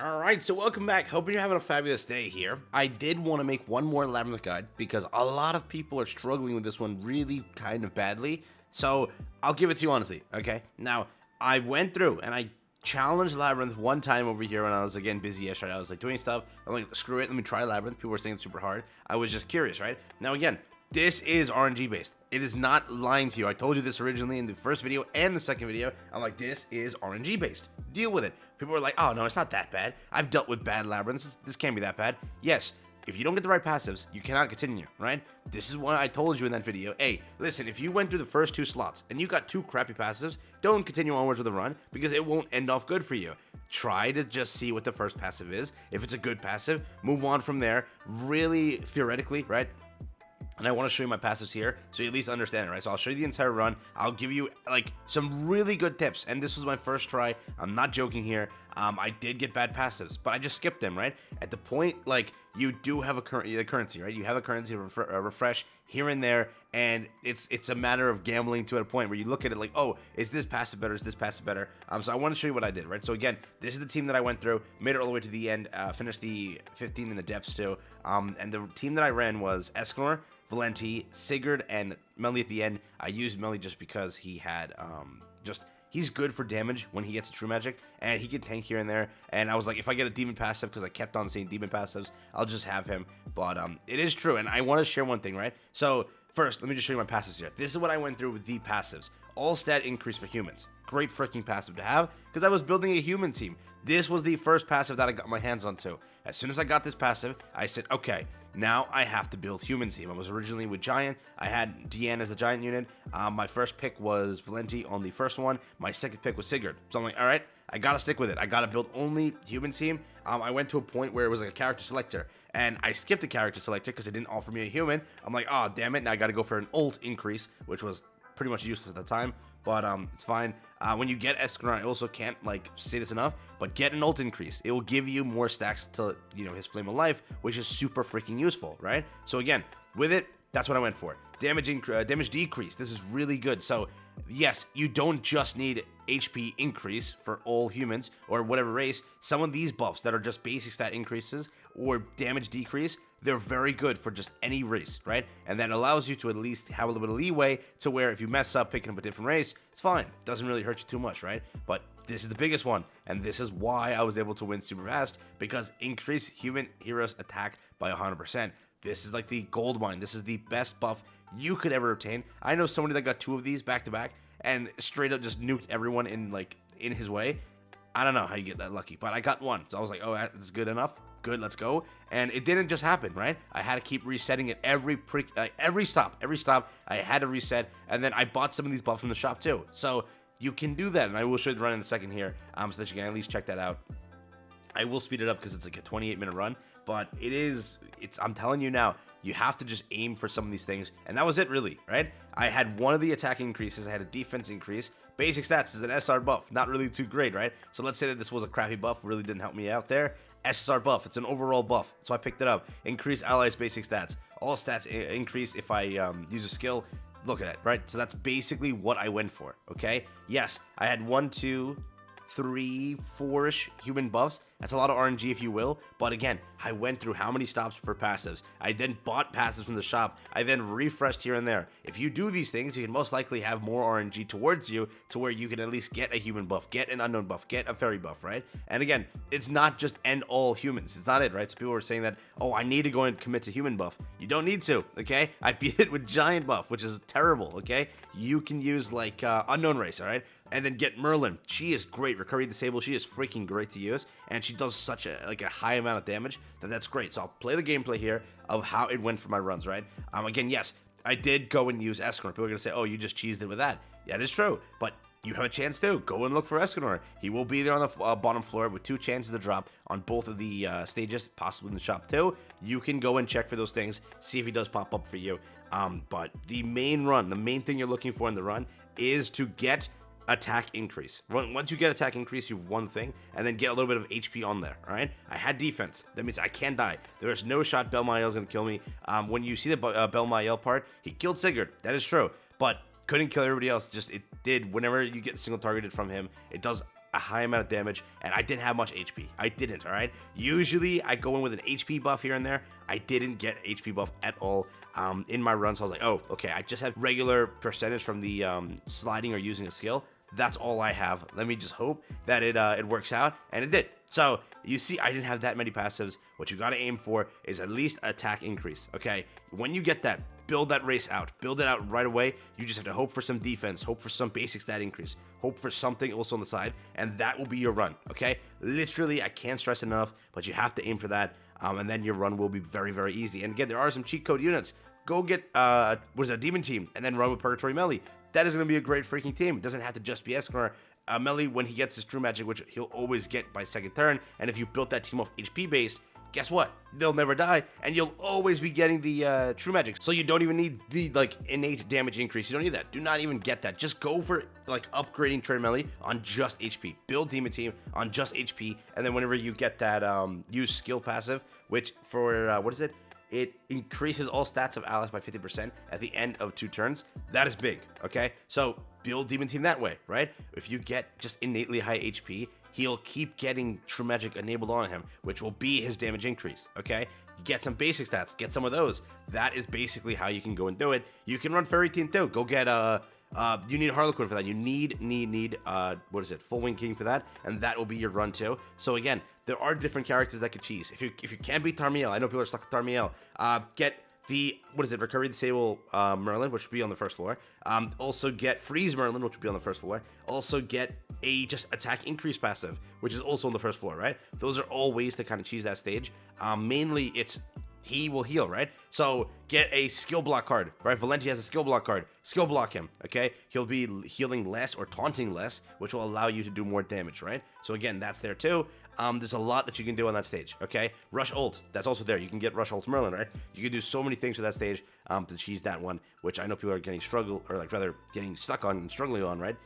Alright, so welcome back. Hoping you're having a fabulous day here. I did want to make one more Labyrinth guide because a lot of people are struggling with this one really kind of badly. So I'll give it to you honestly, okay? Now, I went through and I challenged Labyrinth one time over here when I was, again, busy yesterday. I was like doing stuff. I'm like, screw it, let me try Labyrinth. People were saying it's super hard. I was just curious, right? Now, again, this is RNG based. It is not lying to you. I told you this originally in the first video and the second video. I'm like, this is RNG based. Deal with it. People were like, oh no, it's not that bad. I've dealt with bad labyrinths. This can't be that bad. Yes, if you don't get the right passives, you cannot continue, right? This is what I told you in that video. Hey, listen, if you went through the first two slots and you got two crappy passives, don't continue onwards with the run because it won't end off good for you. Try to just see what the first passive is. If it's a good passive, move on from there. Really, theoretically, right? And I want to show you my passives here, so you at least understand it, right? So I'll show you the entire run. I'll give you, like, some really good tips. And this was my first try. I'm not joking here. I did get bad passives, but I just skipped them, right? At the point, like, you do have a currency, right? You have a currency refresh here and there, and it's a matter of gambling to a point where you look at it like, oh, is this passive better? Is this passive better? So I want to show you what I did, right? So again, this is the team that I went through, made it all the way to the end, finished the 15 in the depths too. And the team that I ran was Escanor, Valenti, Sigurd, and Melly at the end. I used Melly just because he had he's good for damage when he gets a true magic, and he can tank here and there. And I was like, if I get a demon passive, because I kept on seeing demon passives, I'll just have him. But it is true, and I want to share one thing, right? So first, let me just show you my passives here. This is what I went through with the passives. All stat increase for humans. Great freaking passive to have, because I was building a human team. This was the first passive that I got my hands on too. As soon as I got this passive, I said, okay, now I have to build human team. I was originally with Giant. I had Deanne as the Giant unit. My first pick was Valenti on the first one. My second pick was Sigurd. So I'm like, all right, I gotta stick with it. I gotta build only human team. I went to a point where it was like a character selector, and I skipped the character selector because it didn't offer me a human. I'm like, oh, damn it, now I gotta go for an ult increase, which was pretty much useless at the time, but it's fine. When you get Escanor, I also can't like say this enough, but get an ult increase. It will give you more stacks to, you know, his Flame of Life, which is super freaking useful, right? So again, with it, that's what I went for. Damage decrease. This is really good. So yes, you don't just need HP increase for all humans or whatever race. Some of these buffs that are just basic stat increases or damage decrease, they're very good for just any race, right? And that allows you to at least have a little bit of leeway to where if you mess up picking up a different race, it's fine. It doesn't really hurt you too much, right? But this is the biggest one, and this is why I was able to win super fast, because increase human heroes attack by 100%. This is like the gold mine. This is the best buff you could ever obtain. I know somebody that got two of these back to back and straight up just nuked everyone in his way. I don't know how you get that lucky, but I got one. So I was like, oh, that's good enough. Good, let's go. And it didn't just happen, right? I had to keep resetting it every stop. I had to reset, and then I bought some of these buffs from the shop too. So you can do that, and I will show you the run in a second here, so that you can at least check that out. I will speed it up because it's like a 28-minute run, but I'm telling you now, you have to just aim for some of these things, and that was it really, right? I had one of the attack increases, I had a defense increase. Basic stats is an SR buff, not really too great, right? So let's say that this was a crappy buff, really didn't help me out there. SR buff, it's an overall buff, so I picked it up. Increase allies' basic stats. All stats increase if I use a skill. Look at it, right? So that's basically what I went for, okay? Yes, I had 1, 2, 3, 4-ish human buffs. That's a lot of RNG if you will, but again, I went through how many stops for passives. I then bought passives from the shop. I then refreshed here and there. If you do these things, you can most likely have more RNG towards you to where you can at least get a human buff, get an unknown buff, get a fairy buff, right? And again, it's not just end all humans. It's not it, right? So people were saying that, oh, I need to go and commit to human buff. You don't need to, okay? I beat it with giant buff, which is terrible, okay? You can use like unknown race, all right? And then get Merlin. She is great. Recovery Disable. She is freaking great to use. And she does such a high amount of damage that's great. So I'll play the gameplay here of how it went for my runs, right? Again, yes, I did go and use Escanor. People are going to say, oh, you just cheesed it with that. Yeah, it is true. But you have a chance too. Go and look for Escanor. He will be there on the bottom floor with 2 chances to drop on both of the stages, possibly in the shop too. You can go and check for those things, see if he does pop up for you. But the main run, the main thing you're looking for in the run is to get attack increase. Once you get attack increase, you've one thing, and then get a little bit of HP on there, all right? I had defense. That means I can't die. There is no shot Mael is going to kill me. When you see the Mael part, he killed Sigurd. That is true, but couldn't kill everybody else. Just it did. Whenever you get single targeted from him, it does a high amount of damage, and I didn't have much HP. I didn't, all right? Usually, I go in with an HP buff here and there. I didn't get HP buff at all in my run, so I was like, oh, okay, I just have regular percentage from the sliding or using a skill. That's all I have. Let me just hope that it works out, and it did. So, you see, I didn't have that many passives. What you gotta aim for is at least attack increase, okay? When you get that, build that race out. Build it out right away. You just have to hope for some defense, hope for some basic stat increase, hope for something also on the side, and that will be your run, okay? Literally, I can't stress enough, but you have to aim for that, and then your run will be very, very easy. And again, there are some cheat code units. Go get, a demon team, and then run with Purgatory Meliodas. That is going to be a great freaking team. It doesn't have to just be Escanor. Meliodas, when he gets his true magic, which he'll always get by second turn, and if you built that team off HP based, guess what? They'll never die, and you'll always be getting the true magic. So you don't even need the innate damage increase. You don't need that. Do not even get that. Just go for upgrading Trillion Meliodas on just HP. Build demon team on just HP, and then whenever you get that use skill passive, which for what is it? It increases all stats of allies by 50% at the end of 2 turns. That is big, okay? So build Demon Team that way, right? If you get just innately high HP, he'll keep getting True Magic enabled on him, which will be his damage increase, okay? Get some basic stats, get some of those. That is basically how you can go and do it. You can run Fairy Team too. Go get you need Harlequin for that. You need what is it? Full Wing King for that, and that will be your run too. So again, there are different characters that could cheese. If you can't beat Tarmiel, I know people are stuck with Tarmiel. Get the Recovery Disable Merlin, which would be on the first floor. Also get Freeze Merlin, which would be on the first floor. Also get a just attack increase passive, which is also on the first floor, right? Those are all ways to kind of cheese that stage. Mainly it's he will heal, right? So get a skill block card, right? Valenti has a skill block card. Skill block him, okay? He'll be healing less or taunting less, which will allow you to do more damage, right? So again, that's there too. There's a lot that you can do on that stage, okay? Rush ult, that's also there. You can get Rush ult Merlin, right? You can do so many things to that stage to cheese that one, which I know people are getting getting stuck on and struggling on, right?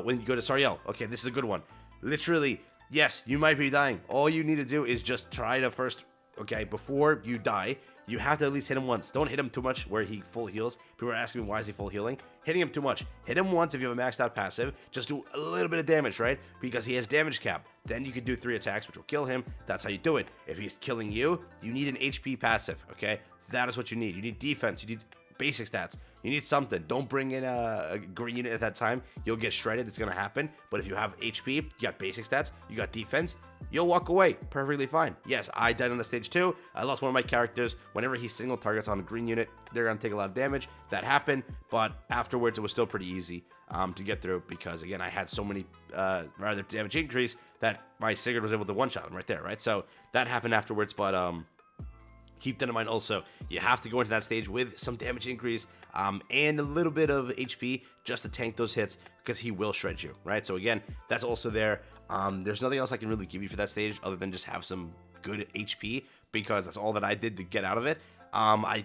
When you go to Sariel, okay, this is a good one. Literally, yes, you might be dying. All you need to do is just try to first, okay, before you die, you have to at least hit him once. Don't hit him too much where he full heals. People are asking me, why is he full healing? Hitting him too much. Hit him once if you have a maxed out passive. Just do a little bit of damage, right? Because he has damage cap. Then you can do 3 attacks, which will kill him. That's how you do it. If he's killing you, you need an HP passive, okay? That is what you need. You need defense. You need basic stats. You need something. Don't bring in a green unit at that time. You'll get shredded. It's going to happen. But if you have HP, you got basic stats, you got defense, you'll walk away perfectly fine. Yes, I died on the stage too. I lost one of my characters. Whenever he single targets on a green unit, they're going to take a lot of damage. That happened, but afterwards it was still pretty easy to get through because, again, I had so many rather damage increase that my Sigurd was able to one-shot him right there, right? So that happened afterwards, but keep that in mind also. You have to go into that stage with some damage increase and a little bit of HP just to tank those hits because he will shred you, right? So again, that's also there. There's nothing else I can really give you for that stage other than just have some good HP because that's all that I did to get out of it.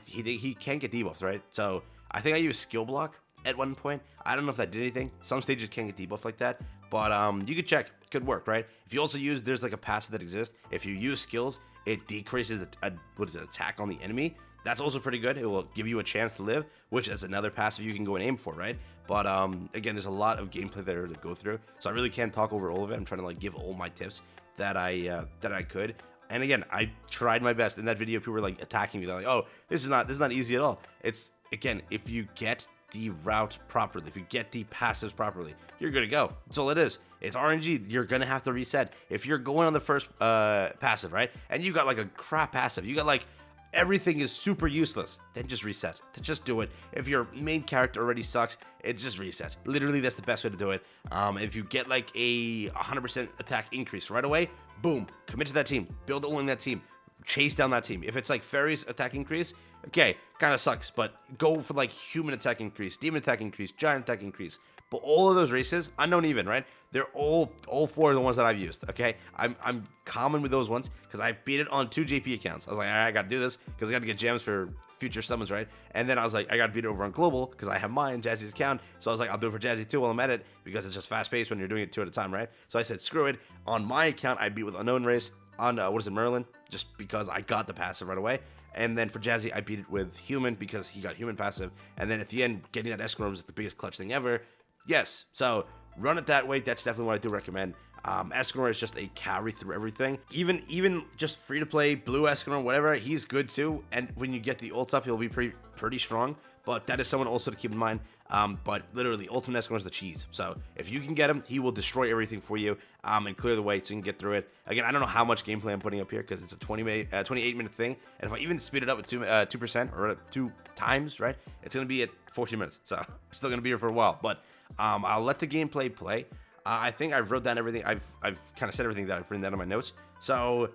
He can't get debuffed, right? So I think I used skill block at one point. I don't know if that did anything. Some stages can't get debuffed like that, but you could check. It could work, right? If you also use, there's like a passive that exists. If you use skills, it decreases attack on the enemy. That's also pretty good. It will give you a chance to live, which is another passive you can go and aim for, right? But again, there's a lot of gameplay there to go through, so I really can't talk over all of it. I'm trying to give all my tips that I could. And again, I tried my best. In that video, people were attacking me. They're like, "Oh, this is not easy at all." It's, again, if you get the route properly, if you get the passives properly, you're good to go. That's all it is. It's RNG. You're gonna have to reset. If you're going on the first passive, right, and you got a crap passive, you got everything is super useless, then just reset. Just do it. If your main character already sucks, it just reset. Literally, that's the best way to do it. If you get a 100% attack increase right away, boom, commit to that team. Build only that team. Chase down that team. If it's Fairy's attack increase, okay, kind of sucks, but go for human attack increase, demon attack increase, giant attack increase. But all of those races, unknown even, right? They're all 4 of the ones that I've used, okay? I'm common with those ones because I beat it on 2 JP accounts. I was like, all right, I got to do this because I got to get gems for future summons, right? And then I was like, I got to beat it over on global because I have mine, Jazzy's account. So I was like, I'll do it for Jazzy too while I'm at it because it's just fast paced when you're doing it 2 at a time, right? So I said, screw it. On my account, I beat with unknown race on, Merlin, just because I got the passive right away. And then for Jazzy, I beat it with human because he got human passive. And then at the end, getting that Escanor was the biggest clutch thing ever. Yes, so run it that way. That's definitely what I do recommend. Escanor is just a carry through everything. Even just free to play blue Escanor, whatever, he's good too. And when you get the ult up, he'll be pretty strong. But that is someone also to keep in mind. But literally, Ultimate Escanor is the cheese. So if you can get him, he will destroy everything for you and clear the way so you can get through it. Again, I don't know how much gameplay I'm putting up here because it's a 28-minute thing. And if I even speed it up at 2% or 2 times, right, it's going to be at 14 minutes. So I'm still going to be here for a while. But I'll let the gameplay play. I think I wrote down everything. I've kind of said everything that I've written down in my notes. So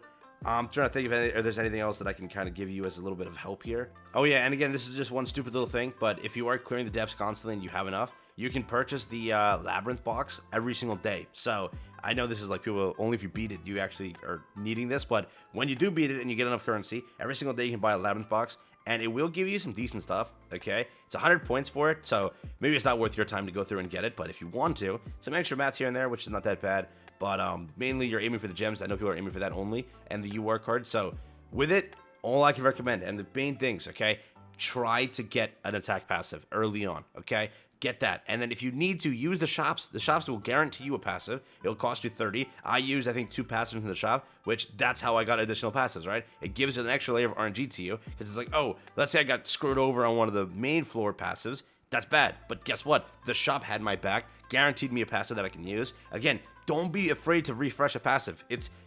I'm trying to think if there's anything else that I can kind of give you as a little bit of help here. Oh yeah, and again, this is just one stupid little thing, but if you are clearing the depths constantly and you have enough, you can purchase the Labyrinth box every single day. So I know this is like people, only if you beat it, you actually are needing this, but when you do beat it and you get enough currency, every single day you can buy a Labyrinth box, and it will give you some decent stuff, okay? It's 100 points for it, so maybe it's not worth your time to go through and get it, but if you want to, some extra mats here and there, which is not that bad, but mainly you're aiming for the gems. I know people are aiming for that only, and the UR card, so with it, all I can recommend, and the main things, okay? Try to get an attack passive early on, okay? Get that, and then if you need to, use the shops. The shops will guarantee you a passive. It'll cost you 30. I used, I think, 2 passives in the shop, which that's how I got additional passives, right? It gives it an extra layer of RNG to you, because it's like, oh, let's say I got screwed over on one of the main floor passives. That's bad, but guess what? The shop had my back, guaranteed me a passive that I can use. Again, don't be afraid to refresh a passive.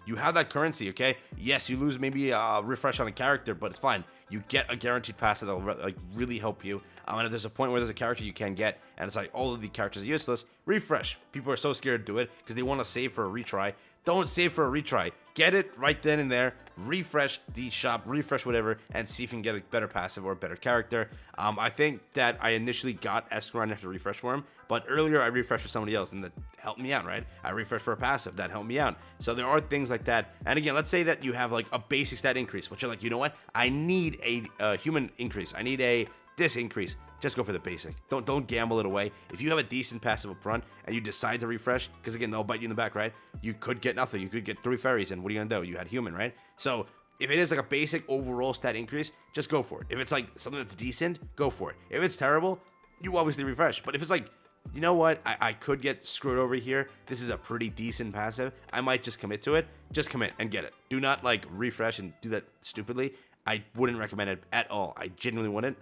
You have that currency, okay? Yes, you lose maybe a refresh on a character, but it's fine. You get a guaranteed passive that will like really help you. And if there's a point where there's a character you can get, and it's like all of the characters are useless, refresh. People are so scared to do it because they want to save for a retry. Don't save for a retry. Get it right then and there. Refresh the shop, refresh whatever, and see if you can get a better passive or a better character. I think that I initially got Escanor and have to refresh for him, but earlier I refreshed for somebody else, and that helped me out, right? I refreshed for a passive, that helped me out. So there are things like that. And again, let's say that you have like a basic stat increase, which you're like, you know what? I need a human increase. I need this increase. Just go for the basic. Don't gamble it away. If you have a decent passive up front and you decide to refresh, because again, they'll bite you in the back, right? You could get nothing. You could get 3 fairies, and what are you gonna do? You had human, right? So if it is like a basic overall stat increase, just go for it. If it's like something that's decent, go for it. If it's terrible, you obviously refresh. But if it's like, you know what, I could get screwed over here, this is a pretty decent passive, I might just commit to it, just commit and get it. Do not like refresh and do that stupidly. I wouldn't recommend it at all. I genuinely wouldn't.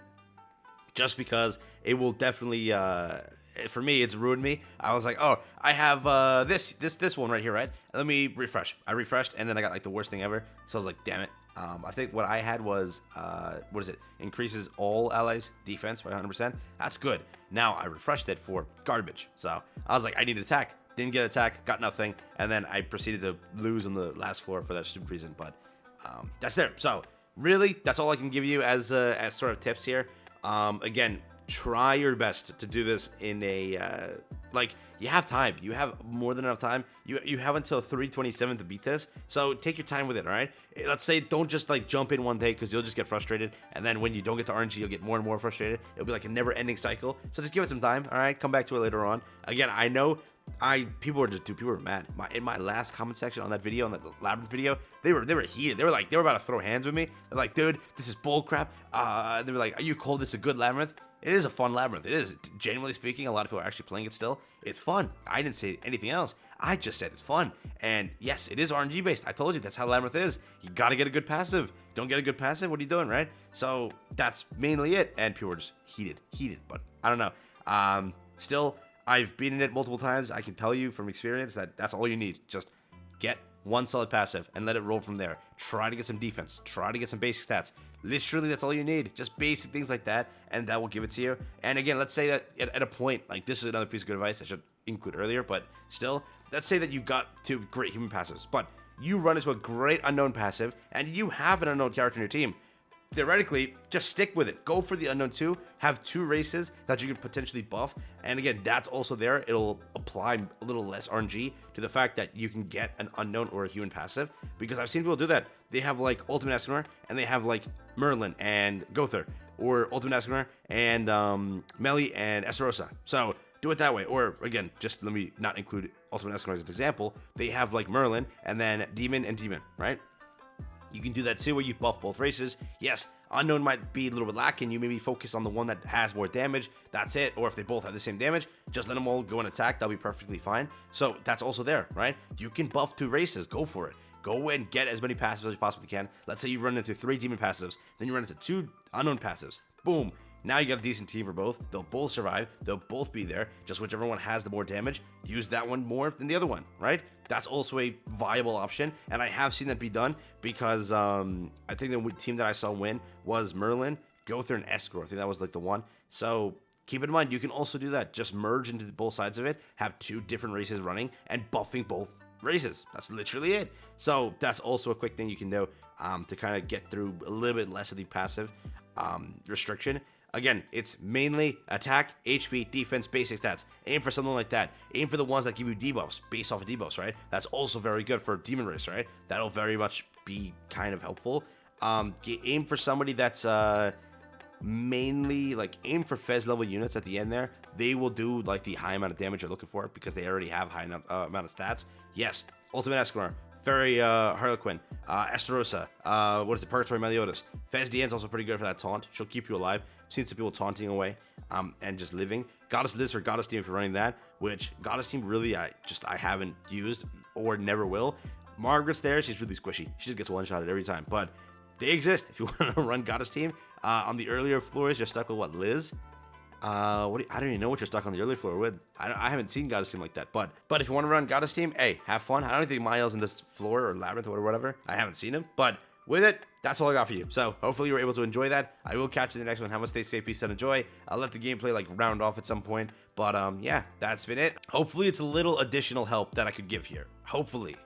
Just because it will definitely, for me, it's ruined me. I was like, oh, I have this one right here, right? Let me refresh. I refreshed, and then I got like the worst thing ever. So I was like, damn it. I think what I had was, what is it? Increases all allies' defense by 100%. That's good. Now I refreshed it for garbage. So I was like, I need attack. Didn't get attack, got nothing, and then I proceeded to lose on the last floor for that stupid reason. But that's there. So really, that's all I can give you as sort of tips here. Again, try your best to do this in a, like, you have time. You have more than enough time. You have until 3/27 to beat this. So take your time with it, all right? Let's say don't just, like, jump in one day because you'll just get frustrated. And then when you don't get to RNG, you'll get more and more frustrated. It'll be like a never-ending cycle. So just give it some time, all right? Come back to it later on. Again, I know people were mad. In my last comment section on that video, on that Labyrinth video, they were heated. They were about to throw hands with me. They're like, dude, this is bull crap. They were like, are you call this a good Labyrinth? It is a fun Labyrinth. It is. Genuinely speaking, a lot of people are actually playing it still. It's fun. I didn't say anything else. I just said it's fun. And yes, it is RNG based. I told you that's how Labyrinth is. You gotta get a good passive. Don't get a good passive, what are you doing, right? So that's mainly it. And people were just heated. But I don't know. Still, I've beaten it multiple times. I can tell you from experience that that's all you need. Just get one solid passive and let it roll from there. Try to get some defense. Try to get some basic stats. Literally, that's all you need. Just basic things like that, and that will give it to you. And again, let's say that at a point, like this is another piece of good advice I should include earlier, but still, let's say that you got 2 great human passives, but you run into a great unknown passive, and you have an unknown character in your team. Theoretically, just stick with it. Go for the unknown 2. Have 2 races that you could potentially buff. And again, that's also there. It'll apply a little less RNG to the fact that you can get an unknown or a human passive. Because I've seen people do that. They have like Ultimate Escanor, and they have like Merlin and Gother. Or Ultimate Escanor and Meli and Estarossa. So do it that way. Or again, just let me not include Ultimate Escanor as an example. They have like Merlin and then Demon and Demon, right? You can do that too, where you buff both races. Yes, Unknown might be a little bit lacking. You maybe focus on the one that has more damage. That's it. Or if they both have the same damage, just let them all go and attack. That'll be perfectly fine. So that's also there, right? You can buff 2 races. Go for it. Go and get as many passives as you possibly can. Let's say you run into 3 demon passives, then you run into 2 unknown passives. Boom. Now you got a decent team for both. They'll both survive. They'll both be there. Just whichever one has the more damage, use that one more than the other one, right? That's also a viable option, and I have seen that be done because I think the team that I saw win was Merlin, Gother, and Escanor. I think that was like the one. So keep in mind, you can also do that. Just merge into both sides of it, have 2 different races running, and buffing both races. That's literally it. So that's also a quick thing you can do to kind of get through a little bit less of the passive restriction. Again, it's mainly attack, HP, defense, basic stats. Aim for something like that. Aim for the ones that give you debuffs, based off of debuffs, right? That's also very good for Demon Race, right? That'll very much be kind of helpful. Aim for somebody that's mainly, like, aim for Fez level units at the end there. They will do, like, the high amount of damage you're looking for because they already have high enough amount of stats. Yes, Ultimate Escanor. Very Harlequin, Esterosa, what is it, Purgatory Meliodas. Fez DN's also pretty good for that taunt. She'll keep you alive. Seen some people taunting away and just living. Goddess Liz or Goddess Team if you're running that, which Goddess Team really I haven't used or never will. Margaret's there. She's really squishy. She just gets one-shotted every time. But they exist if you want to run Goddess Team. On the earlier floors, you're stuck with what, Liz? I don't even know what you're stuck on the early floor with. I haven't seen Goddess Team like that. But if you want to run Goddess Team, hey, have fun. I don't think Mael's in this floor or Labyrinth or whatever. I haven't seen him. But with it, that's all I got for you. So hopefully you were able to enjoy that. I will catch you in the next one. Have a stay safe, peace, and enjoy. I'll let the gameplay like round off at some point. But yeah, that's been it. Hopefully it's a little additional help that I could give here. Hopefully.